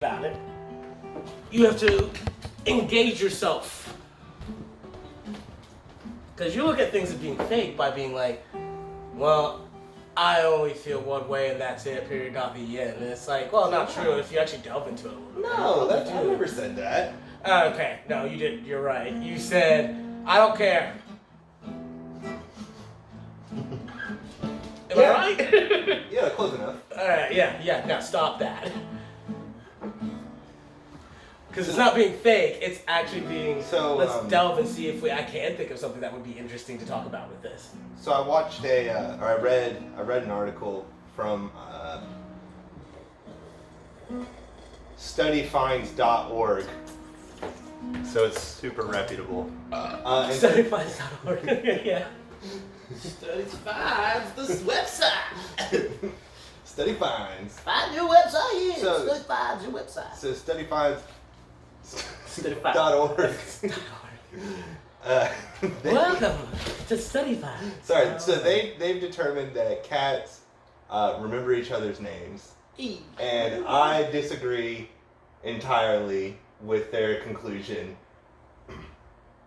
about it. You have to engage yourself. Because you look at things as being fake by being like, well, I only feel one way and that's it, period, not the end. And it's like, well, not true if you actually delve into it a little bit. No, I never said that. Okay, no, you didn't. You're right. You said, I don't care. Am I right? Yeah, close enough. Alright, yeah, now stop that. Because it's not being fake, it's actually being, let's delve and see if I can think of something that would be interesting to talk about with this. So I watched I read an article from studyfinds.org. So it's super reputable. Studyfinds.org, yeah. Studies finds this website. Study Finds. Find your website here. So- Study finds your website. So studyfinds.org. Welcome to Studyfinds. Sorry, so they've determined that cats remember each other's names. And I disagree entirely with their conclusion.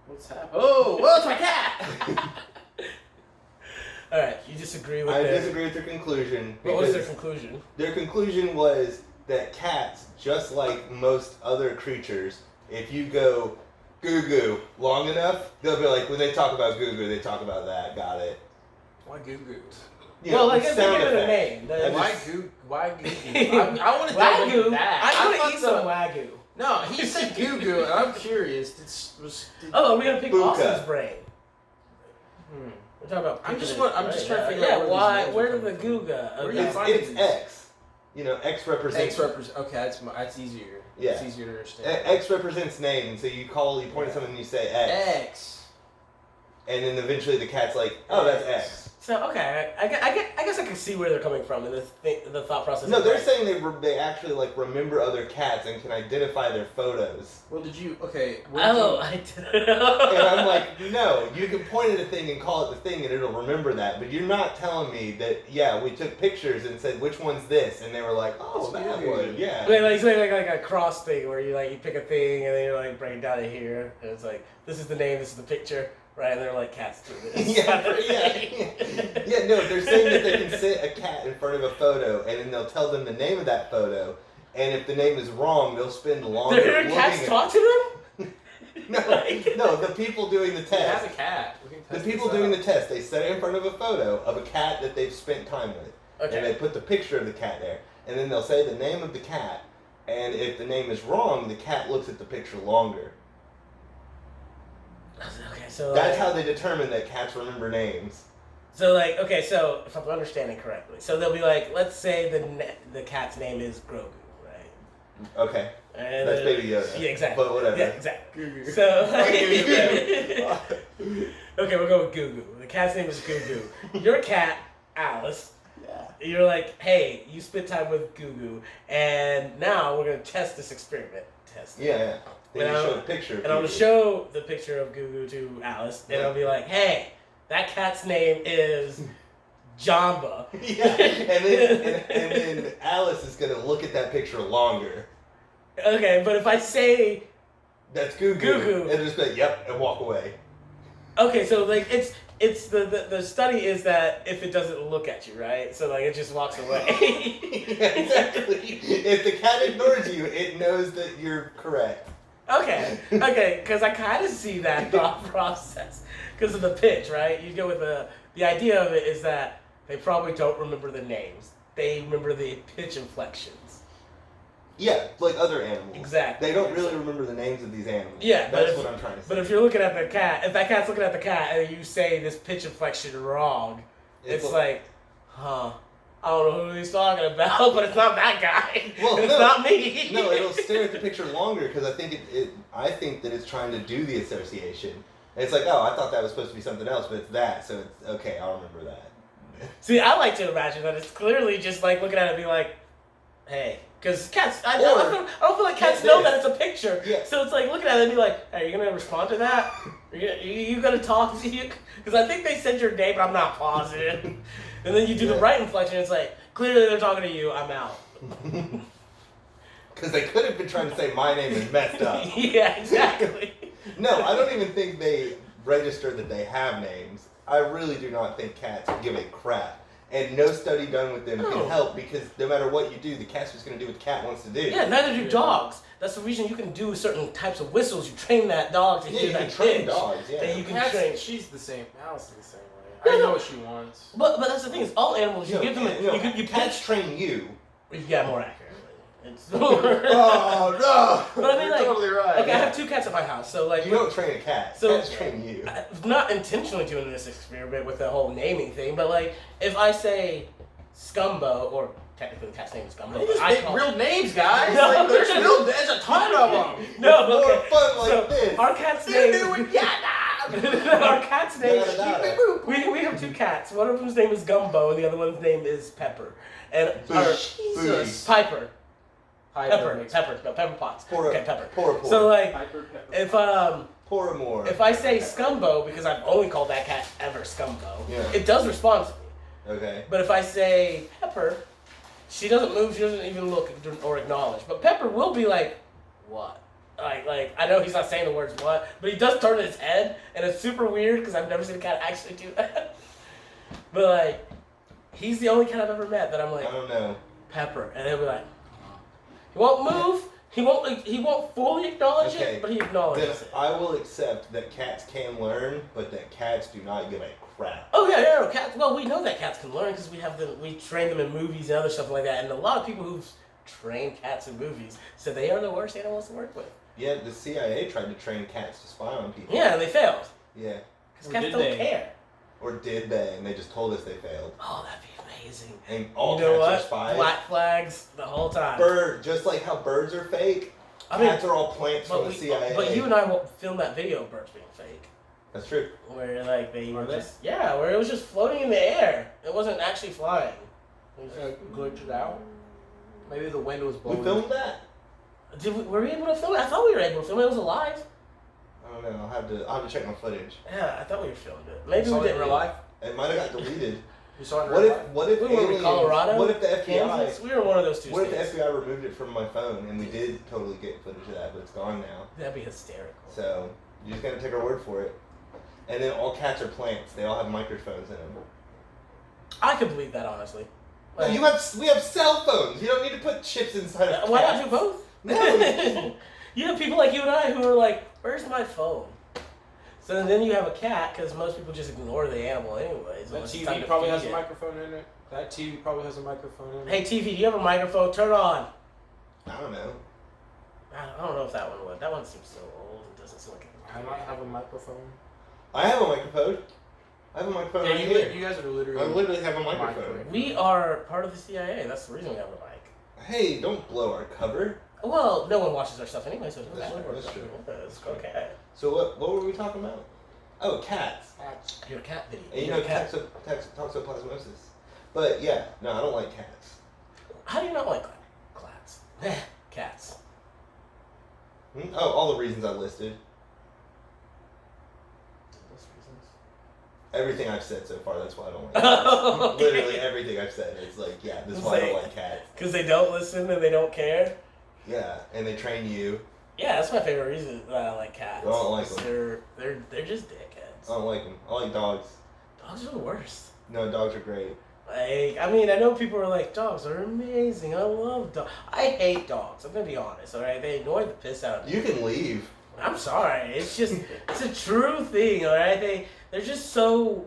What's happening? Oh, well, it's my cat. Alright, you disagree with I their... disagree with their conclusion. What was their because conclusion? Their conclusion was that cats, just like most other creatures, if you go goo goo long enough, they'll be like, when they talk about goo goo, they talk about that. Got it. Why goo goo? You Well, know, I guess they sound give it a effect. name. Why goo? Why goo goo? I want to dive into Wagyu? that. I'm gonna thought eat some Wagyu. No, he said goo goo, and I'm curious. Oh, are we gonna pick Buka. Austin's brain? We're talking about. I'm just picking want- I'm it, just right? trying to figure out Yeah, where why? these names Where are did the coming from. Guga? Where do you It's, find it's these? X. You know, X represents. X represents. Okay, that's easier. Yeah. It's easier to understand. X represents name, and so you point at something and you say X. X. And then eventually the cat's like, oh, that's X. So okay, I guess I can see where they're coming from in the thought process. No, they're saying they actually like remember other cats and can identify their photos. Well, did you? Okay. I didn't. And I'm like, no, you can point at a thing and call it the thing and it'll remember that. But you're not telling me that, yeah, we took pictures and said, which one's this? And they were like, oh, It's that weird. one, yeah. like a cross thing where you pick a thing and then you break it down to here and it's like this is the name, this is the picture, right? And they're like cats do this. Yeah, no, they're saying that they can sit a cat in front of a photo and then they'll tell them the name of that photo. And if the name is wrong, they'll spend longer They're hearing looking cats at talk to them? No, the people doing the We have test. a cat. We can The test people this doing out. the test, they set it in front of a photo of a cat that they've spent time with. Okay. And they put the picture of the cat there. And then they'll say the name of the cat. And if the name is wrong, the cat looks at the picture longer. Okay, so That's how they determine that cats remember names. So so if I'm understanding correctly, so they'll be like, let's say the cat's name is Grogu, right? Okay. And That's Baby Yoda. Yeah, exactly. But whatever. Yeah, exactly. So okay, we'll go with Goo Goo. The cat's name is Goo Goo. Your cat, Alice. Yeah. You're like, hey, you spent time with Goo Goo, and now we're gonna test this experiment. Yeah. Then And you I'm- show a picture. And I'm gonna show the picture of Goo Goo to Alice, and I'll be like, hey, that cat's name is Jamba. Yeah. And then Alice is gonna look at that picture longer. Okay, but if I say, That's Goo Goo Goo. Goo. And just be like, yep, and walk away. okay, so it's the study is that if it doesn't look at you, right? So it just walks away. Yeah, exactly. If the cat ignores you, it knows that you're correct. Okay, because I kind of see that thought process because of the pitch, right? You go with the idea of it is that they probably don't remember the names; they remember the pitch inflections. Yeah, like other animals. Exactly. They don't really remember the names of these animals. Yeah, but that's if- what I'm trying to say. But if you're looking at the cat, if that cat's looking at the cat and you say this pitch inflection wrong, it's like, I don't know who he's talking about, but it's not that guy. Well, it's no. not me. No, it'll stare at the picture longer because I think I think that it's trying to do the association. And it's like, oh, I thought that was supposed to be something else, but it's that, so it's okay. I'll remember that. See, I like to imagine that it's clearly just looking at it and being like, hey. Because cats, I don't feel like cats know that it's a picture. Yeah. So it's like looking at it and be like, hey, are you going to respond to that? Are you going to talk to you? Because I think they said your name, but I'm not positive. And then you do the right inflection, it's like, clearly they're talking to you, I'm out. Because they could have been trying to say my name and messed up. Yeah, exactly. No, I don't even think they register that they have names. I really do not think cats give a crap. And no study done with them No. can help because no matter what you do, the cat's just going to do what the cat wants to do. Yeah, neither do dogs. That's the reason you can do certain types of whistles. You train that dog to Yeah, hear you that can train pitch. dogs, yeah. Then you can Cats, train. she's the same. Allison's the same way. No, I know no. what she wants. But that's the thing is, all animals you give them you cats pitch. train you. Yeah, more accurately. It's Oh no! But I mean, You're like, totally right. okay, I have 2 cats at my house, so like, You don't train a cat. So- Cats train you. I'm not intentionally doing this experiment with the whole naming thing, but like, if I say Scumbo, or technically the cat's name is Scumbo, They but just I make call real names, guys. No. Like, there's a ton of them. no, More okay. fun like So this. our cat's You name. do it, yeah. Our cat's name. Yada, yada. We have 2 cats. One of them's name is Gumbo, and the other one's name is Pepper, and our Jesus. Piper. Piper. No, Pepper Potts. Pour Okay, Pepper. Pour. So like, Piper, Pepper. if Pour more. if I say Scumbo, because I've only called that cat ever Scumbo, Yeah. it does respond to me. Okay. But if I say Pepper, she doesn't move. She doesn't even look or acknowledge. But Pepper will be like, what? Like I know he's not saying the words what, but he does turn his head, and it's super weird because I've never seen a cat actually do that. But like, he's the only cat I've ever met that I'm like I don't know. Pepper, and he'll be like, he won't move. He won't fully acknowledge Okay. it, but he Then acknowledges it. I will accept that cats can learn, but that cats do not give a crap. Oh yeah, no, cats. Well, we know that cats can learn because we train them in movies and other stuff like that. And a lot of people who've trained cats in movies said they are the worst animals to work with. Yeah, the CIA tried to train cats to spy on people. Yeah, and they failed Yeah. because Or cats did don't they? care. Or did they? And they just told us they failed. Oh, that'd be amazing. And all You know cats what? are spies. Black flags the whole time. Just like how birds are fake, I mean, cats are all plants from the CIA. but you and I won't film that video of birds being fake. That's true. Where like they Are were they? just where it was just floating in the air. It wasn't actually flying. It was Glitched it out. Maybe the wind was blowing. We filmed that. were we able to film it? I thought we were able to film it. It was alive. I don't know. I'll have to check my footage. Yeah, I thought we filmed it. Maybe Saw we it did in real life. It might have got deleted. You saw it in What real if life. what if We were in aliens, Colorado. What if the FBI? Kansas? We were in one of those 2 What if states. the FBI removed it from my phone and we did totally get footage of that, but it's gone now. That'd be hysterical. So you just gotta take our word for it. And then all cats are plants. They all have microphones in them. I could believe that honestly. No, we have cell phones. You don't need to put chips inside of Why cats. not do both? No. You have people like you and I who are like, "Where's my phone?" So then you have a cat because most people just ignore the animal anyways. That unless it's time TV to probably feed has a it. microphone in it. That TV probably has a microphone in it. Hey TV, do you have a microphone? Turn on. I don't know. I don't know if that one would. That one seems so old. It doesn't seem like. I might have a microphone. I have a microphone. I have a microphone Yeah, right here. you guys are literally. I literally have a microphone. We are part of the CIA. That's the reason we have a mic. Hey, don't blow our cover. Well, no one watches our stuff anyway, so it doesn't That's matter. true, that's true. It's okay. So what were we talking about? Oh, cats. Your cat video. And you Your know, cat. toxoplasmosis. But yeah, no, I don't like cats. How do you not like cats? Cats. Oh, all the reasons I listed. Those reasons. Everything I've said so far, that's why I don't like Oh, cats. okay. Literally everything I've said. It's like, yeah, this is why I don't like cats. Because they don't listen and they don't care. Yeah, and they train you. Yeah, that's my favorite reason that I like cats. I don't like them. They're just dickheads. I don't like them. I like dogs. Dogs are the worst. No, dogs are great. Like, I mean, I know people are like, dogs are amazing. I love dogs. I hate dogs. I'm gonna be honest. All right, they annoy the piss out of me. You can leave. I'm sorry. It's just, it's a true thing. All right, they're just so.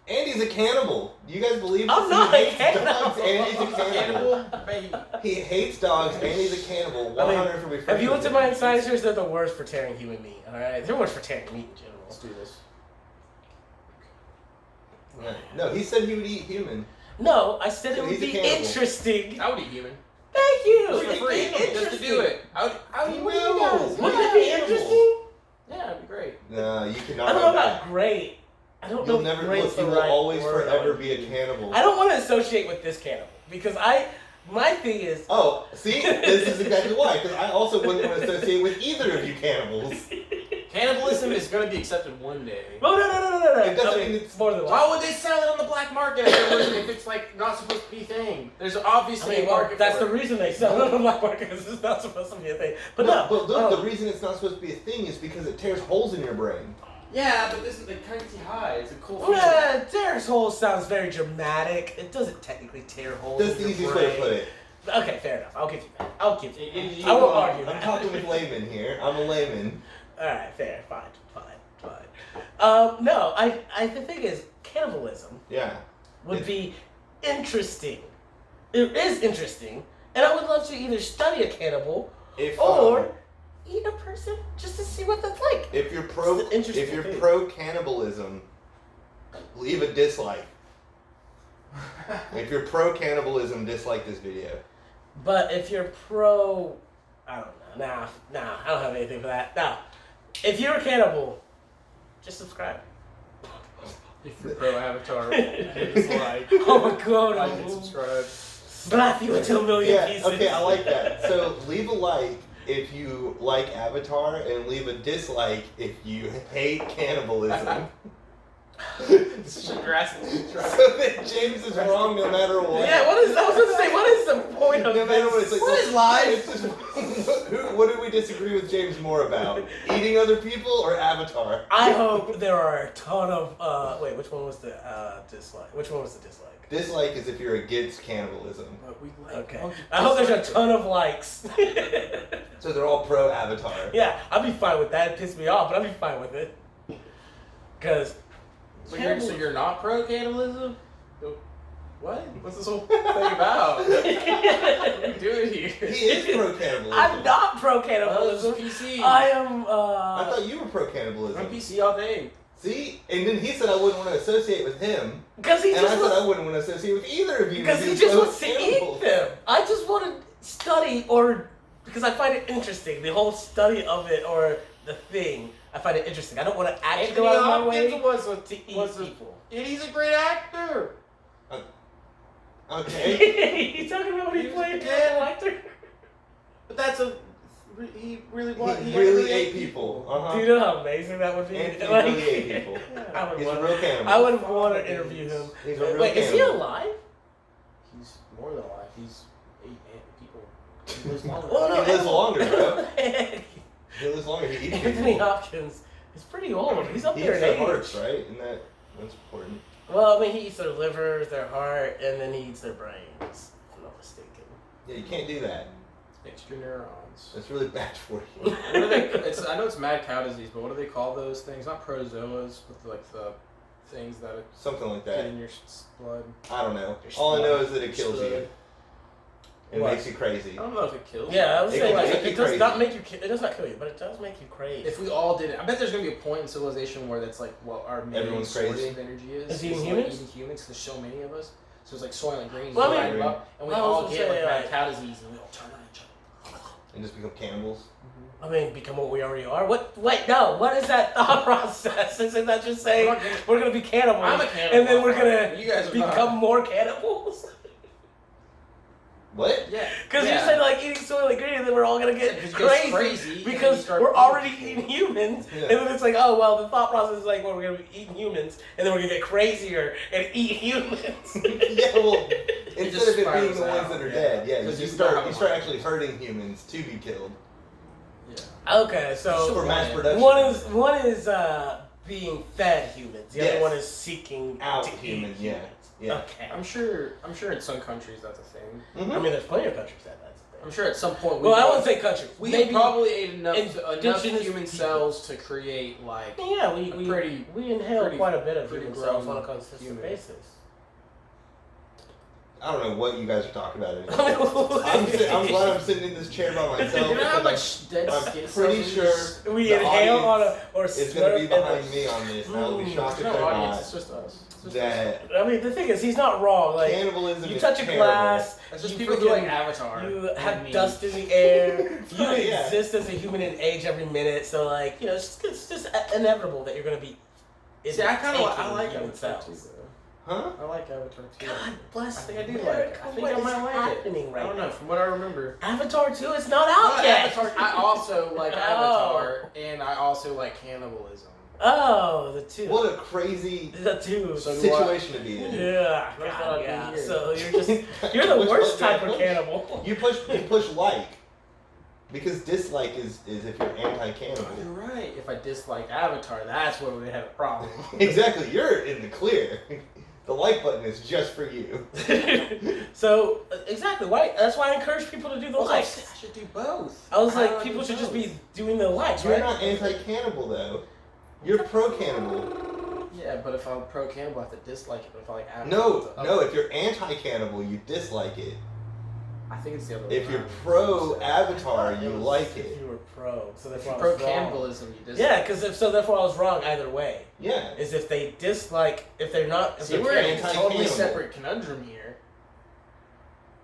Andy's a cannibal. Do you guys believe this? I'm not a He hates cannibal. dogs. Andy's a cannibal. Baby. He hates dogs. Andy's a cannibal. I mean, 100 for me. Have you looked at my incisors? They're the worst for tearing human meat. All right, they're worse for tearing meat in general. Let's do this. No, he said he would eat human. No, I said it So would he's a be cannibal. interesting. I would eat human. Thank you. Just It'd for be free. Just to interesting. do it. How do you? What do you No. guys? Wouldn't it be interesting? Yeah, it'd be great. No, you cannot. I don't go know back. about great. I don't You'll know if never great's look. the You will right always word. forever be a cannibal. I don't want to associate with this cannibal because my thing is. Oh, see, this is exactly why. Because I also wouldn't want to associate with either of you cannibals. Cannibalism cannibalism is going to be accepted one day. Oh, no. It doesn't I mean, mean it's more than Why one. would they sell it on the black market if it's like not supposed to be a thing? There's obviously a market that's for the it. reason they sell it on the black market because it's not supposed to be a thing. But But look, no. the reason it's not supposed to be a thing is because it tears holes in your brain. Yeah, but this is the crazy high. It's a cool feature. Yeah, tears holes sounds very dramatic. It doesn't technically tear holes. That's in the your easiest brain. way to put it. Okay, fair enough. I'll give you that. I'll give you that. You I won't go- argue I'm that. talking with layman here. I'm a layman. Alright, fair. Fine. No, the thing is, cannibalism Yeah. would be interesting. It is interesting, and I would love to either study a cannibal If or eat a person just to see what that's like. if you're thing. pro cannibalism, leave a dislike. If you're pro cannibalism, dislike this video. But if you're pro, I don't know. Nah, I don't have anything for that. Nah, if you're a cannibal, just subscribe. If you're pro Avatar, just like, Oh my god, like and subscribe. slap you into a million Yeah, pieces. okay, I like that. So leave a like if you like Avatar, and leave a dislike if you hate cannibalism. Such a grassy So that James is wrong no matter what. Yeah, I was going to say, what is the point of No matter what, it's this? like, What is life? it's just- what do we disagree with James more about? Eating other people or Avatar? I hope there are a ton of, wait, which one was the dislike? Which one was the dislike? Dislike is if you're against cannibalism. But we like, Okay. oh, you I hope there's a dislike ton of likes. So they're all pro Avatar. Yeah, I'd be fine with that. It pissed me off, but I'd be fine with it. Because it. So you're not pro cannibalism? What? What's this whole thing about? What are you doing here? He is pro cannibalism. I'm not pro Oh, cannibalism. this is PC. I am. I thought you were pro cannibalism. I'm PC all day. See? And then he said I wouldn't want to associate with him. Because he And I just said I wants, wouldn't want to associate with either of you. because he being just pro wants to cannibals. eat them. I just want to study or because I find it interesting. The whole study of it or the thing. I find it interesting. I don't want to actually go out of my way to eat people. And he's a great actor. Okay. You talking about when he He was played a an actor? But that's he really was. He really ate people. Uh-huh. Do you know how amazing that would be? And he really ate people. I would He's want. a real cannibal. I would want to interview him. He's a real Wait, is he cannibal. alive? He's more than alive. He's ate people. He lives longer. Well, no, He lives longer, bro. Anthony He lives longer. He eats people. Hopkins is pretty old. He's up He there eats in their age. hearts, right? And that's important. Well, I mean, he eats their livers, their heart, and then he eats their brains. If I'm not mistaken. Yeah, you can't do that. Extra neurons. That's really bad for you. What are they? I know it's mad cow disease, but what do they call those things? Not protozoas, but the things that Something like get that. in your blood. I don't know. Your All I know blood. is that it kills you. Blood. It What? makes you crazy. I don't know if it kills. Yeah, I was It saying can like, make you it does crazy. not make you. It does not kill you, but it does make you crazy. If we all did it, I bet there's gonna be a point in civilization where that's like what our main Everyone's source crazy? of energy is. Is eating like humans? eating humans, 'cause there's so many of us. So it's like soil and greens. Well, I you mean- line them up, and we I was all gonna get say, like mad like- cow disease, and we all turn on each other. And just become cannibals. I mean, become what we already are. What? Wait, no. What is that thought process? Isn't that just saying we're gonna be cannibals? I'm a cannibal. and then we're gonna You guys are become not. more cannibals? What? Yeah. Because you yeah. said like eating soy and green, and then we're all gonna get Because it goes crazy, crazy, and you because start we're eating already people. eating humans, Yeah. and then it's like, oh well, the thought process is like, well, we're gonna be eating humans, and then we're gonna get crazier and eat humans. Yeah, well, instead just of it being spirals the ones out, that are yeah. dead, yeah, 'Cause you you start have you start a- actually hurting humans to be killed Yeah. Okay, so for mass production. one is being fed humans, the other Yes. one is seeking Out to humans, eat yeah. humans. Yeah. Okay. I'm sure in some countries that's a thing. Mhm. I mean, there's plenty of countries that that's the I'm thing. sure at some point Well, I wouldn't say countries. we Maybe probably ate enough indigenous human people. cells to create like Yeah, a pretty- we inhale pretty- quite a bit of pretty human cells grown on a consistent human. basis. I don't know what you guys are talking about anymore. I'm I'm glad I'm sitting in this chair by myself. you know how because much dead I'm skin pretty cells sure we the inhale on a audience or it's going to be slurp behind and me on this, and I will be shocked if There's they're no audience, not. it's just us. It's just us. That I mean, the thing is, he's not wrong. Like, cannibalism you is touch a terrible. glass, It's just you people who like freaking- Avatar. you like have me. dust in the air. You Right, yeah. exist as a human and age every minute. So, like, you know, it's just inevitable that you're gonna be. See, I kind of taking like human Avatar too, cells. though. Huh? I like Avatar too. God bless. I think I do America. like it. I think What I is might like it. happening right I don't now? know. From what I remember, Avatar 2 is not out yet. Avatar. also like Avatar, and I also like cannibalism. Oh, the two. What a crazy The two. So situation to be in. Yeah, Never thought God, I'd be yeah. here. So you're the Which worst one do I type of push? cannibal. You push like. Because dislike is if you're anti-cannibal. You're right. If I dislike Avatar, that's where we have a problem. Exactly, you're in the clear. The like button is just for you. So exactly, why? That's why I encourage people to do the Also, likes. I should do both. I was How do like, I people do should just both? be doing the likes, You're right? not anti-cannibal though. You're pro-cannibal. Yeah, but if I'm pro cannibal, I have to dislike it. But if I like Avatar, No, it's the no. other. If you're anti-cannibal, you dislike it. I think it's the other way. If you're around. pro-Avatar, you was- like if it. You were pro, so If that's you're why I pro was wrong. cannibalism, you dislike. Yeah, because if so, therefore I was wrong either way. Yeah. Is if they dislike, if they're not, if See, they're we're in a anti-cannibal. totally separate conundrum here.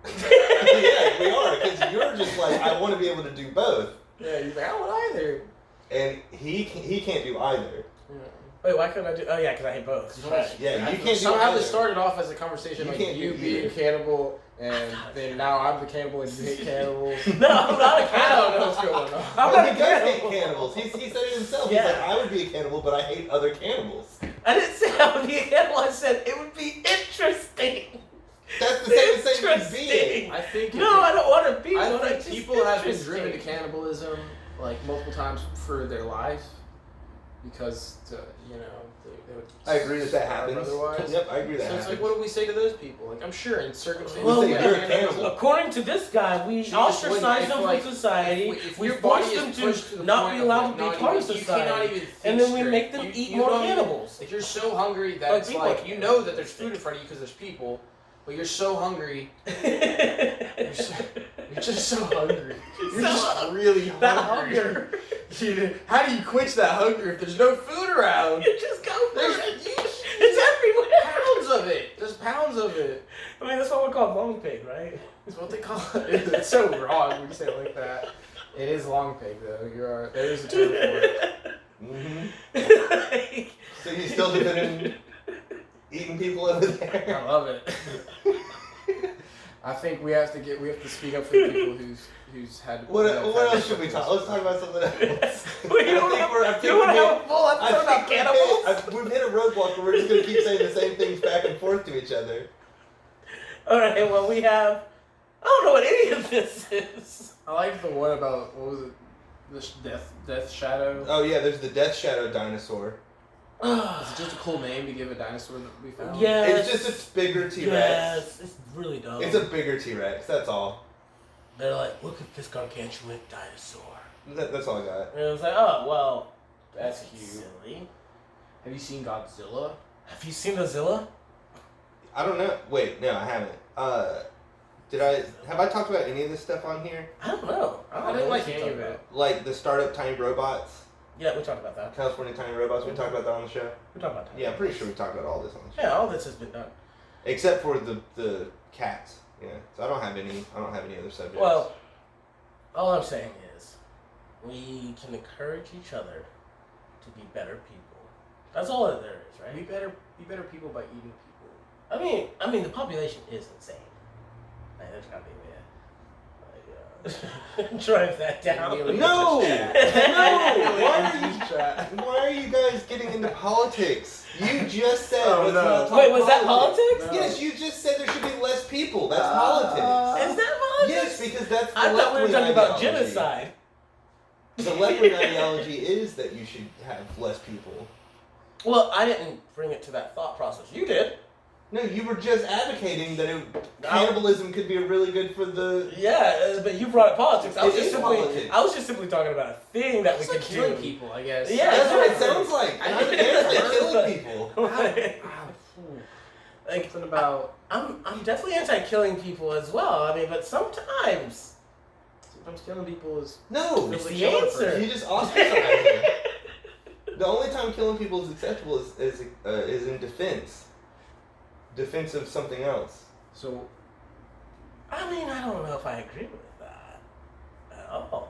Yeah, we are. Because you're just like, I want to be able to do both, Yeah, you're like, I don't want either. and he can't do either. Yeah. Wait, why couldn't I do? Oh yeah, because I hate both. Right. Yeah, you can't do Somehow either. this started off as a conversation You like can't you do being either. cannibal, and then now I'm the cannibal and you hate cannibals. No, I'm not a I don't know cannibal. what's going on. I'm Well, not he a does hate cannibal. cannibals. He said it himself. Yeah. He's like, I would be a cannibal, but I hate other cannibals. I didn't say I would be a cannibal. I said it would be interesting. That's the same as saying you'd be it. Interesting. I think. No, I don't want to be I one. think It's just people have been driven to interesting. cannibalism like multiple times for their life because you know they would. I agree that starve happens. Otherwise, Yep, I agree that so it's happens. like, what do we say to those people? Like, I'm sure in circumstances. Well, say we- you're a cannibal. According to this guy, we So you just ostracize wouldn't- them if, like, from society. If We your body force is them pushed to to the not point be of, allowed like, to be not part of even- society, you cannot even think and then we straight. make them You- eat you more don't even- cannibals. If you're so hungry that Like, it's people- like you know that there's food in front of you because there's people, but you're so hungry. You're just so hungry. You're just really that hungry. hunger. How do you quench that hunger if there's no food around? You just go for There's it. It's everywhere. pounds of it. There's pounds of it. I mean, that's what we call long pig, right? That's what they call it. It's so wrong when you say it like that. It is long pig though. There is a term for it. Mm-hmm. So you still defending eating people over I there? love it. I think we have to speak up for the people who's had. What else should we talk? Let's talk about something else. Well, you don't want to have a full episode about cannibals? We've hit a roadblock where we're just gonna keep saying the same things back and forth to each other. Alright, well, we have. I don't know what any of this is. I like the one about what was it? The death shadow. Oh yeah, there's the Death Shadow dinosaur. Is it just a cool name to give a dinosaur that we found? Yes. It's just a bigger T-Rex. Yes, it's really dumb. It's a bigger T-Rex. That's all. They're like, look at this gargantuan dinosaur. That's all I got. And it was like, oh, well, That's cute. silly. Have you seen Godzilla? Have you seen Godzilla? I don't know. Wait, no, I haven't. Have I talked about any of this stuff on here? I don't know. I didn't like any of it. Like the startup tiny robots, Yeah, we talked about that. California tiny robots. We talked about that on the show. We talked about that. Yeah, I'm pretty sure we talked about all this on the show. Yeah, all this has been done. Except for the cats. Yeah. So I don't have any other subjects. Well, all I'm saying is, we can encourage each other to be better people. That's all that there is, right? Be better people by eating people. I mean, the population is insane. Like, there's gotta be a way to drive that down. Nearly No! touched that. Why are you guys getting into politics? You just said Oh, let's no. not talk Wait, was that politics? No. Yes, you just said there should be less people. That's politics. Is that politics? Yes, because that's the I thought we were left-wing talking about ideology. genocide. The left-wing ideology is that you should have less people. Well, I didn't bring it to that thought process. You did. No, you were just advocating that cannibalism could be really good for the. Yeah, but you brought up politics. I was It just is simply, politics. I was just simply talking about a thing that It's we like could killing do. people, I guess. Yeah, That's what it exactly. sounds like. I I'm think anti-killing people. Like, Something about I'm definitely anti-killing people as well. I mean, but sometimes sometimes killing people is No, it's Really the kill a answer. person. you just ostracize them. The only time killing people is acceptable is in defense of something else. so. I mean, I don't know if I agree with that at all.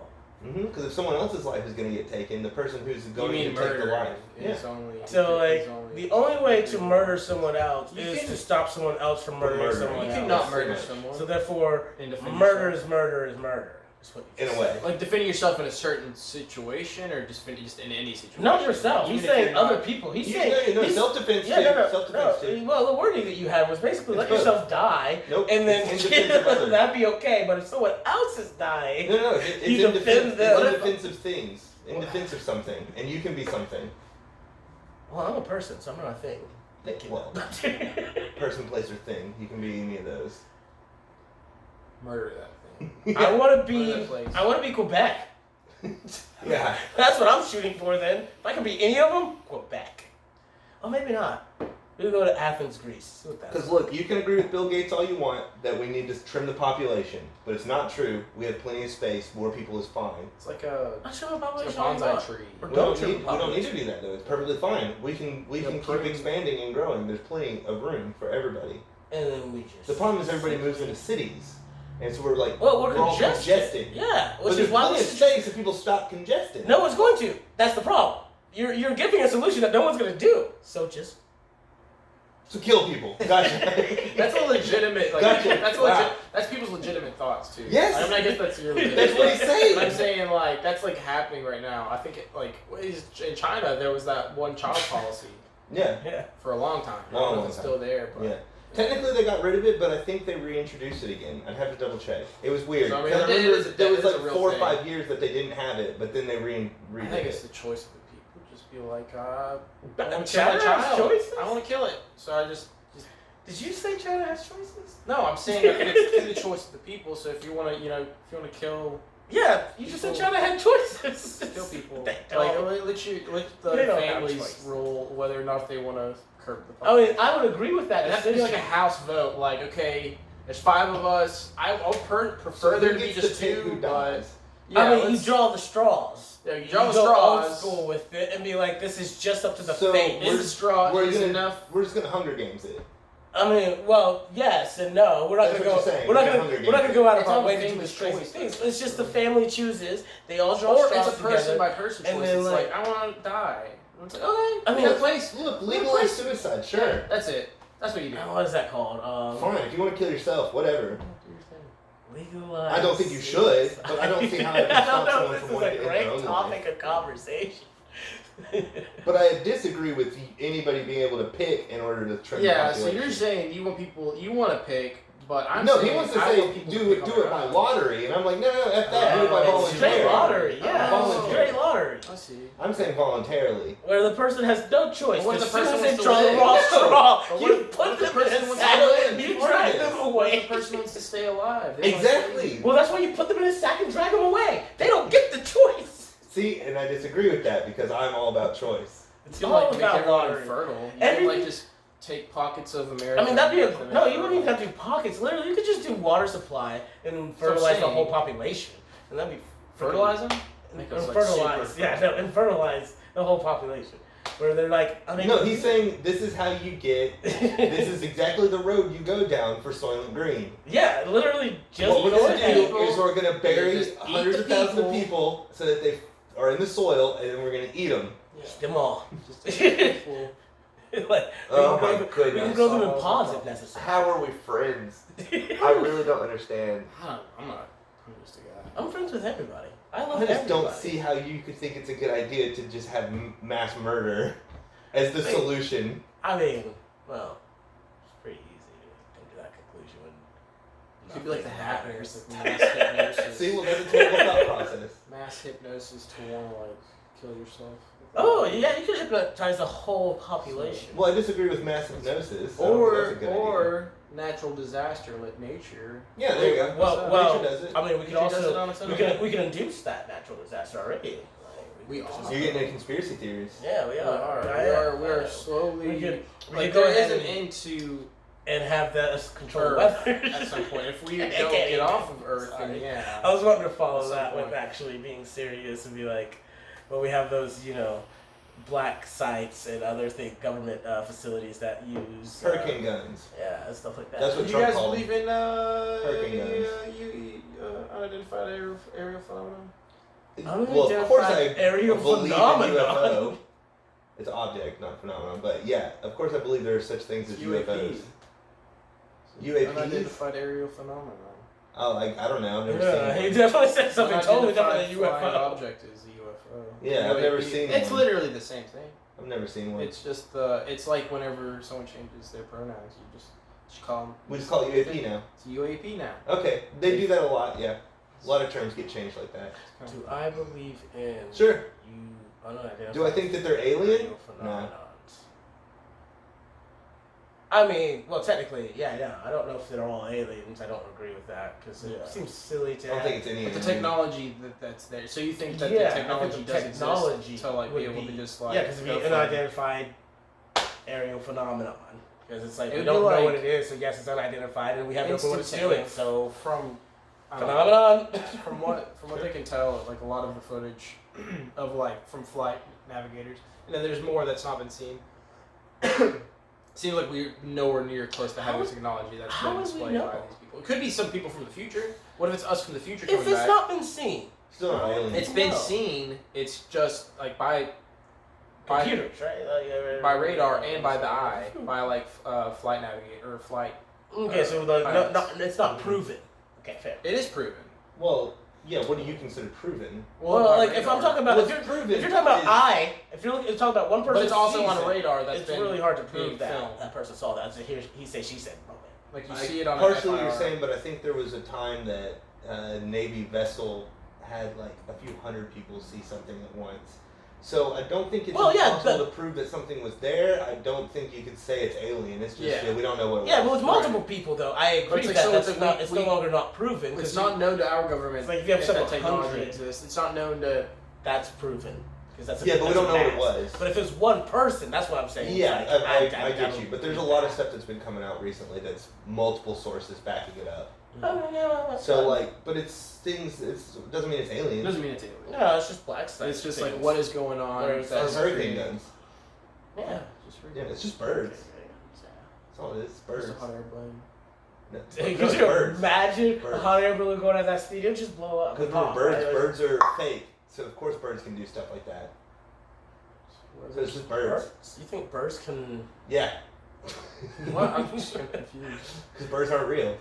Because if someone else's life is going to get taken, the person who's You going mean to take the murder? life. Is only. So, like, is only- the only way to murder someone else You is can- to stop someone else from murdering murder. someone You else. cannot murder someone. So therefore, And defend murder yourself. is murder is murder. That's what in a way. Like defending yourself in a certain situation, or just in any situation. Not yourself. Even He's if saying you're not- other people. He's You saying no, self-defense yeah, too. no, Self-defense too. Well, the wording that you had was basically let It's both. yourself die, Nope. and then It's in defense of others. that'd be okay. But if someone else is dying, No, it's You in defend defense. them. It's in defense of things. In defense of something, and you can be something. well, I'm a person, so I'm not a thing. Well, person, place, or thing. You can be any of those. Murder that thing. I want to Murder be. that place. I want to be Quebec. Yeah. That's what I'm shooting for. Then, if I can be any of them, Quebec. Oh, maybe not. We'll go to Athens, Greece. See what that's. Because look, you can agree with Bill Gates all you want that we need to trim the population, but it's not true. We have plenty of space. More people is fine. It's like a I'm sure about it's what a bonsai tree. Or We don't don't trim need. the We don't need to population. do that though. It's perfectly fine. We can keep prune- expanding and growing. There's plenty of room for everybody. And then we just. The problem is everybody moves into cities, and so we're like Well, we're all congested. congesting. Yeah, But which there's is why plenty we of should. space if people stop congesting. No one's going to. That's the problem. You're giving a solution that no one's going to do. So just. So kill people. Gotcha. That's a legitimate. Like, Gotcha. That's Wow. That's people's legitimate thoughts too. Yes. I mean, I guess that's your. That's what he's saying. But I'm saying like that's like happening right now. I think in China there was that one child policy Yeah. Yeah. for a long time. I Long, don't know long if it's time. still there, but Yeah. Technically, they got rid of it, but I think they reintroduced it again. I'd have to double check. It was weird. So, I mean, 'Cause I it remember is- there was it is a like real 4 or thing. 5 years that they didn't have it, but then they I redid think it's it. the choice of the people. Just be like, I But want to kill my China has child. choices? I want to kill it. So I just Did you say China has choices? no. I'm saying I think it's through the choice of the people. So if you want to, if you want to kill Yeah, you just said China had choices. kill people, They like don't. let the They don't have families choice. rule whether or not they want to curb the I population. mean, I would agree with that. It has to be like a house vote. Like, okay, there's 5 of us. I'll prefer there to be just 2, but yeah, I mean, you let's- draw the straws. yeah, you draw the go old straws. school with it and be like, this is just up to the So fate. Is the straw We're is gonna- enough? We're just gonna Hunger Games it. I mean, well, yes and no. We're not That's gonna what go. you're saying. We're not You're gonna. Hunger We're not gonna Games. go out of It's our all way the to do family's these crazy choice. things. It's just the family chooses. They all draw Or straws it's a person together. by person and choice. then, It's like- like, I want to die. And it's like, okay, I mean, we got a place. Look, legalize suicide. Sure. Yeah, that's it. That's what you do. What is that called? Fine. If you want to kill yourself, whatever. Legalize. I don't think you should, but I don't see how it can I stop don't know. someone This from is wanting a to end great their own topic life. of conversation. But I disagree with anyone being able to pick in order to trim the Yeah, so population. you're saying you want to pick, but I'm no, saying he wants to I say want people to do pick on it their by own. lottery, and I'm like, no, F that, do it by it's voluntary. straight lottery. Yeah, Oh. straight lottery. I see. I'm saying voluntarily. Where the person has no choice. But what if As the soon person as wants they to draw the live? wrong No. straw, But you what if put the them person in a wants sack. to live? You Before drag this. them What away. if the person wants to stay alive? They wanna Exactly. stay- Well, that's why you put them in a sack and drag them away. They don't get the choice. See, and I disagree with that because I'm all about choice. It's You can all like make about everyone lottery. infertile. You can Everything- like just take pockets of America. I mean, that'd be and make them no. You wouldn't even infertile. have to do pockets. Literally, you could just do water supply and what I'm fertilize the saying. whole population, and that'd be Fertilize them? Make us, like, fertilize. super Yeah, no, and fertilize the whole population. Where they're like, No, he's saying this is how you get. This is exactly the road you go down for Soylent Green. Yeah, literally just What we're go gonna ahead. do is we're gonna bury Just eat hundreds the of thousands of people. people so that they are in the soil, and then we're gonna eat them. Eat them all. Just take people. like, Oh we can my grow, We can goodness. grow them in pods if necessary. How are we friends? I really don't understand. I'm not. I'm just a guy. I'm friends with everybody. I love I just everybody. don't see how you could think it's a good idea to just have mass murder as the Wait. solution. I mean, well, it's pretty easy to come to that conclusion when. It could be like the nothing hackers, matters. like mass hypnosis. See, well, that's a terrible thought process. Mass hypnosis to want to like kill yourself. Oh yeah, you could hypnotize the whole population. Well, I disagree with mass hypnosis. I don't think that's a good idea. Or natural disaster like nature. Yeah, there you go. Well, Nature does it. I mean, we could Nature does it also on its own. we can induce that natural disaster already. Like, We could are. just- You're getting into conspiracy theories. Yeah, we We are. are. I We are know. slowly. We could like go there ahead is an and- end to and have that as control Earth weather at some point. If we I don't can't get off of Earth, Sorry. then yeah. I was wanting to follow At some that with point. actually being serious and be like, well, we have those, black sites and other government facilities that use Hurricane guns. Yeah, and stuff like that. That's what Do you Trump guys called believe in hurricane unidentified aerial phenomenon? Well, of course I aerial believe phenomenon. in UFO. It's an object, not phenomenon. But yeah, of course I believe there are such things as UFOs. UAPs? Unidentified aerial phenomenon. Oh, I don't know. I've never Yeah, seen he one. definitely said something totally different than Unidentified flying UFO. object is a UFO. Yeah, I've never seen It's one. literally the same thing. I've never seen one. It's just it's like whenever someone changes their pronouns, you just call them. We just call it UAP now. It's UAP now. Okay, they do that a lot. Yeah, a lot of terms get changed like that. Do I believe in Sure. you unidentified Do I think that they're alien? phenomenons? I mean, well, technically, yeah. I don't know if they're all aliens. I don't agree with that because it seems silly to. I don't think it's any. But the technology that's there. So you think that Yeah, I the think technology the does technology exist to like be would able to be- just like Yeah, because it'd go be from- unidentified aerial phenomenon. Because it's like It we would don't be know like what it is, so yes, it's unidentified, and we have no clue what it's doing. instantaneous. So from phenomenon. from what they can tell, like a lot of the footage of like from flight navigators, and then there's more that's not been seen. Seems like we're nowhere near close to having How- technology that's how been would we displayed know? by these people. It could be some people from the future. What if it's us from the future If coming it's back? not been seen, Still not alien. It's been No. seen. It's just like by computers, right? by radar and by the eye, by like flight navigator or flight. Okay, so like, pilots. it's not proven. Okay, fair. It is proven. Well, yeah. What do you consider proven? Well, by like if radar. I'm talking about What's if you're proven talking about is- eye, if you're talking about one person, but it's also sees on a it, radar that's it's been really hard to being prove that filmed. that person saw that. It's a he said, she said moment. Like you I see it on partially a what you're FIR. saying, but I think there was a time that a Navy vessel had like a few hundred people see something at once. So I don't think it's Well, yeah, impossible but- to prove that something was there. I don't think you could say it's alien. It's just Yeah. we don't know what it Yeah, was. well, it's multiple people though. I agree it's like, that so that's it's like it's we- no longer not proven. It's 'cause not known to our government It's like if you have that several technology hundred- exists. It's not known to. that's proven because that's a, Yeah, but we that's a don't know what it mass. was. But if it's one person, that's what I'm saying. Yeah, It's like, I get don't you. But there's a believe lot that. of stuff that's been coming out recently that's multiple sources backing it up. Oh, yeah, well, that's So fine. like, but it's things. It doesn't mean it's It alien. doesn't mean it's alien. No, it's just black stuff. It's just like what is going on. Whereas Or that's hurricane creating- guns. Yeah. Just Yeah, it's just birds. That's all it is. Birds. Just a hot air balloon. No, Hey, no, could you birds. imagine a Birds. hot air balloon going at that speed? It'd just blow up. Because Pop, birds, right? birds are fake, so of course birds can do stuff like that. So it's just birds. You think birds can? Yeah. What? I'm just so confused. Because birds aren't real,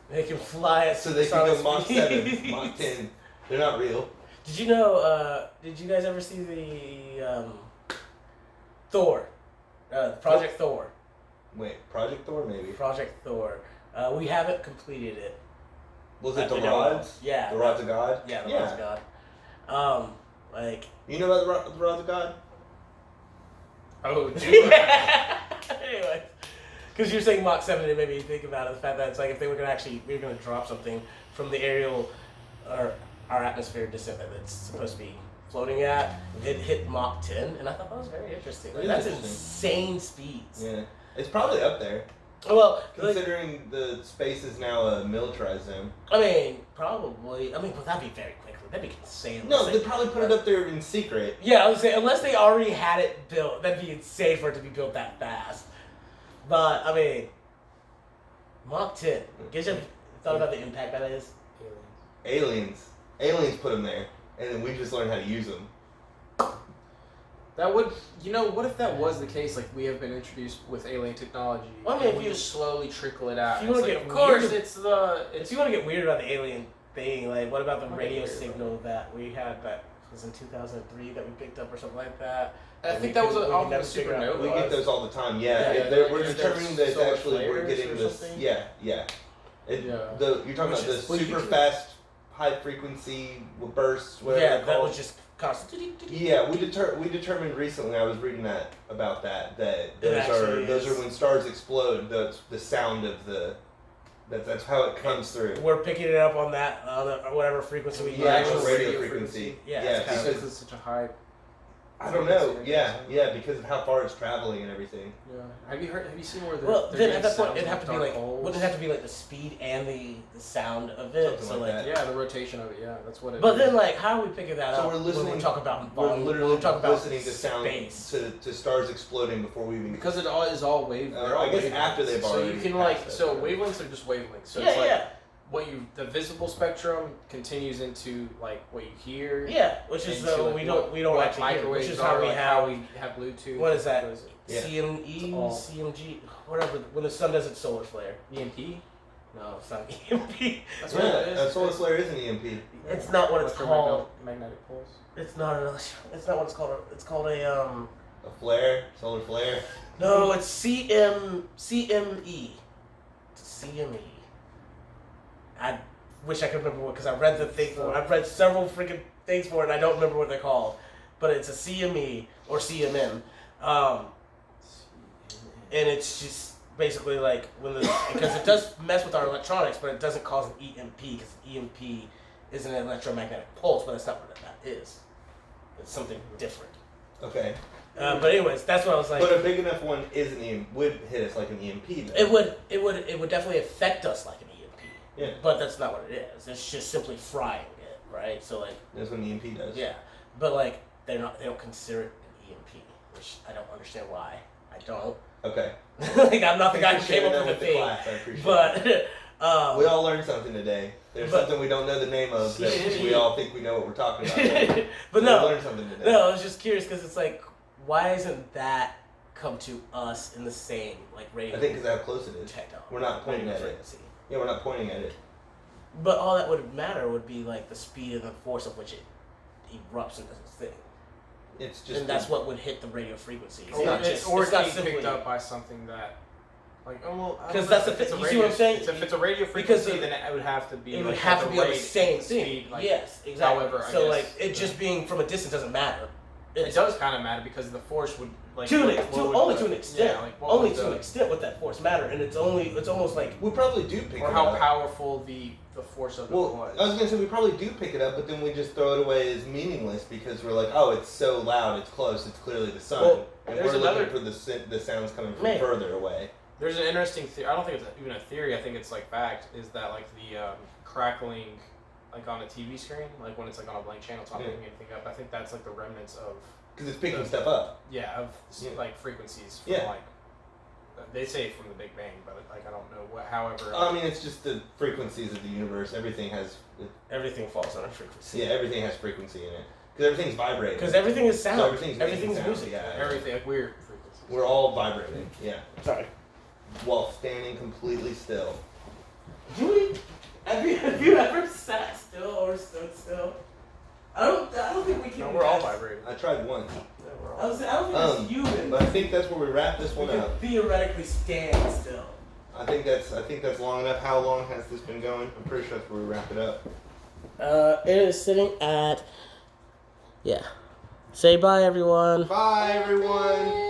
They can fly at so they can go supersonic Mach 7, speeds. Mach 10. They're not real. Did you know? Did you guys ever see the Thor, Project Thor? Wait, Project Thor maybe. Project Thor. We haven't completed it. Was it the We don't know. rods? Yeah. The rods of God. Yeah, the rods of God. Like. You know about the rods of God? Oh, dude. Anyway, because you're saying Mach 7, it made me think about it. The fact that it's like if they were gonna we were gonna drop something from the aerial or our atmosphere descent that it's supposed to be floating at, it hit Mach 10, and I thought that was very interesting. Like, It is that's interesting. insane speeds. Yeah. It's probably up there, Well, like, considering the space is now a militarized zone. I mean, probably. I mean, but that'd be very quickly. That'd be insane. No, unless they probably put it up there in secret. Yeah, I would say unless they already had it built, that'd be insane for it to be built that fast. But I mean, Mach 10. Guess you thought about the impact that is. Aliens put them there, and then we just learned how to use them. That would, what if that was the case? Like we have been introduced with alien technology, Well, I mean, and if we you- just slowly trickle it out. if you It's wanna like, get of course, weird- it's If you want to get weird about the alien thing, like what about the I'm not radio getting weird about signal that we had that was in 2003 that we picked up or something like that? I And think we that was could- we off could of never a figure out supernova. what We it get was. those all the time. Yeah, Yeah, we're there's determining that it's solar actually we're flares getting or this. something? Yeah. Yeah. You're talking Which about is- the well, you super can- fast, high frequency bursts. Whatever Yeah, they're that called. was just constant. Yeah, we determined recently. I was reading that about that It those actually are is. when stars explode. The sound of the that's how it comes through. We're picking it up on that whatever frequency we Yeah, use. actual radio radio frequency. frequency. Yeah, Yeah, it's kind of- because Because it's such a high. I don't know. frequency, Yeah, I guess. yeah, because of how far it's traveling and everything. Yeah. Have you seen where Well, they're then getting at that point, sounds it'd have from to be dark like, holes? wouldn't it have to be like the speed and the sound of it? Something So like like, that. Yeah, the rotation of it. Yeah, that's what it. but is. then like, how are we picking that So up? we're listening. When we talk about We're volume, literally when we talk about listening to sound space. to stars exploding before we even. because it all is all wave. They're all I guess wavelengths. after they've So already you can passed like that. wavelengths are just wavelengths. So yeah, it's like yeah, the visible spectrum continues into like what you hear. yeah. Which is into, like, we don't what actually hear, microwaves which is are, how we like, have. how we have Bluetooth. What is that? What is it? Yeah. CME, It's all- CMG, whatever. When the sun does its solar flare. EMP. No, it's not EMP. That's what it is. A solar flare is an EMP. It's not what it's called. Magnetic pulse. It's not it's not what it's called. It's called a A flare, solar flare. No, it's CME. It's CME. I wish I could remember what, because I read the thing for it. I've read several freaking things for it, and I don't remember what they're called. But it's a CME or CMM, and it's just basically like because it does mess with our electronics, but it doesn't cause an EMP, because EMP is an electromagnetic pulse, but that's not what that is. It's something different. Okay. But anyways, that's what I was like. But a big enough one is an EMP, would hit us like an EMP though. It would definitely affect us like an EMP. Yeah. But that's not what it is. It's just simply frying it, right? So like. That's what an EMP does. Yeah, but like they don't consider it an EMP, which I don't understand why. I don't. Okay. Like I'm not the guy who came up with the thing. Class, I appreciate But we all learned something today. There's something we don't know the name of that we all think we know what we're talking about. But we no, learned something today. no, I was just curious because it's like, why isn't that come to us in the same like radio? I think because how close it is. Technology. We're not pointing radio at it. frequency. Yeah, we're not pointing at it. But all that would matter would be like the speed and the force of which it erupts into this thing. It's just. And that's what would hit the radio frequency. It's Or not it's, just. or It's it's not being simply picked up by something that, like, oh well. because that's the thing. You see what I'm saying? If it's a radio Because frequency, then it would have to be. It would like, have at to be on the rate same and thing. speed, like, Yes, exactly. However, I so guess, like it just being from a distance doesn't matter. It does kind of matter because the force would like. Only what to an extent. Yeah, like, what Only would to an extent would that force matter, and it's almost like We probably do pick or it how up. powerful the force of it Well, was. I was gonna say we probably do pick it up, but then we just throw it away as meaningless because we're like, oh, it's so loud, it's close, it's clearly the sun, Well, and there's we're looking another- for the sounds coming from Maybe. further away. There's an interesting theory. I don't think it's even a theory. I think it's like fact. Is that like the crackling, like on a TV screen, like when it's like on a blank channel, it's not Yeah. picking anything up. I think that's like the remnants of Because it's picking stuff up. of Yeah. like frequencies from Yeah. like they say from the Big Bang, but like I don't know what. However, I mean, it's just the frequencies of the universe. Everything has, everything falls on a frequency. yeah, everything has frequency in it. Because everything's vibrating. Because everything is sound. So everything's making sound, music. yeah. everything like weird frequencies. We're all vibrating, yeah, Sorry. while standing completely still. Have you ever sat still or stood still? I don't think we can. No, we're all vibrating. I tried once, I don't think it's human. but I think that's where we wrap this We one can up. theoretically stand still. I think that's long enough. How long has this been going? I'm pretty sure that's where we wrap it up. It is sitting at. Yeah. Say bye, everyone. Bye, everyone.